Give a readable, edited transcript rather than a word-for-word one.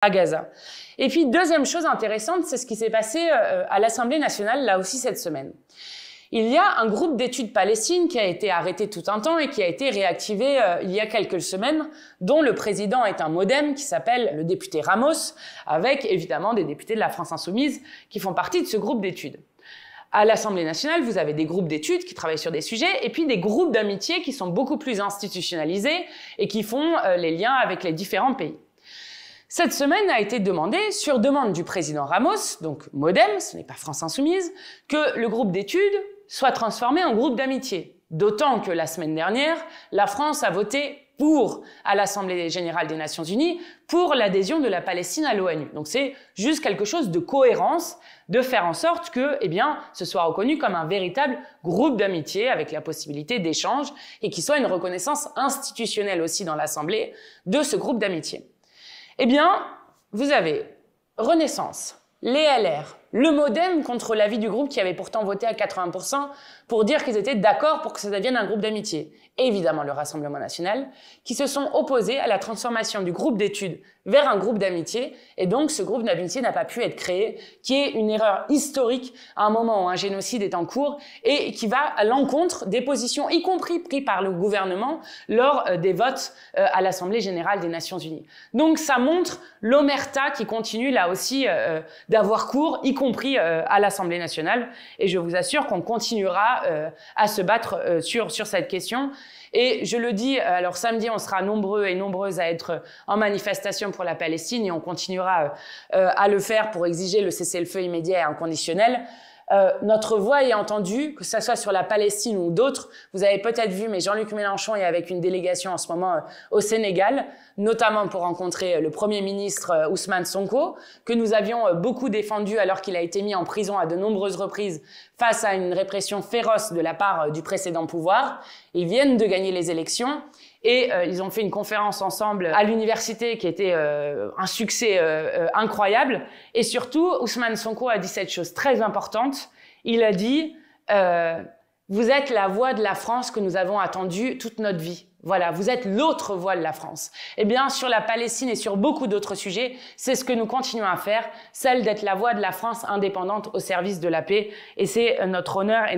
à Gaza. Et puis, deuxième chose intéressante, c'est ce qui s'est passé à l'Assemblée nationale, là aussi cette semaine. Il y a un groupe d'études Palestine qui a été arrêté tout un temps et qui a été réactivé il y a quelques semaines, dont le président est un MoDem qui s'appelle le député Ramos, avec évidemment des députés de la France Insoumise qui font partie de ce groupe d'études. À l'Assemblée nationale, vous avez des groupes d'études qui travaillent sur des sujets et puis des groupes d'amitié qui sont beaucoup plus institutionnalisés et qui font les liens avec les différents pays. Cette semaine a été demandée, sur demande du président Ramos, donc MoDem, ce n'est pas France Insoumise, que le groupe d'études soit transformé en groupe d'amitié. D'autant que la semaine dernière, la France a voté pour, à l'Assemblée générale des Nations Unies, pour l'adhésion de la Palestine à l'ONU. Donc c'est juste quelque chose de cohérence, de faire en sorte que, ce soit reconnu comme un véritable groupe d'amitié avec la possibilité d'échange et qu'il soit une reconnaissance institutionnelle aussi dans l'Assemblée de ce groupe d'amitié. Vous avez Renaissance, les LR, le MoDem contre l'avis du groupe qui avait pourtant voté à 80% pour dire qu'ils étaient d'accord pour que ça devienne un groupe d'amitié. Et évidemment le Rassemblement national, qui se sont opposés à la transformation du groupe d'études vers un groupe d'amitié. Et donc ce groupe d'amitié n'a pas pu être créé, qui est une erreur historique à un moment où un génocide est en cours et qui va à l'encontre des positions, y compris prises par le gouvernement lors des votes à l'Assemblée générale des Nations unies. Donc ça montre l'omerta qui continue là aussi d'avoir cours, y compris à l'Assemblée nationale. Et je vous assure qu'on continuera à se battre sur cette question. Et je le dis, alors samedi, on sera nombreux et nombreuses à être en manifestation pour la Palestine et on continuera à le faire pour exiger le cessez-le-feu immédiat et inconditionnel. Notre voix est entendue, que ce soit sur la Palestine ou d'autres. Vous avez peut-être vu, mais Jean-Luc Mélenchon est avec une délégation en ce moment au Sénégal, notamment pour rencontrer le Premier ministre Ousmane Sonko, que nous avions beaucoup défendu alors qu'il a été mis en prison à de nombreuses reprises face à une répression féroce de la part du précédent pouvoir. Ils viennent de gagner les élections. Et ils ont fait une conférence ensemble à l'université qui était un succès incroyable. Et surtout, Ousmane Sonko a dit cette chose très importante. Il a dit vous êtes la voix de la France que nous avons attendue toute notre vie. Voilà, vous êtes l'autre voix de la France. Sur la Palestine et sur beaucoup d'autres sujets, c'est ce que nous continuons à faire, celle d'être la voix de la France indépendante au service de la paix. Et c'est notre honneur.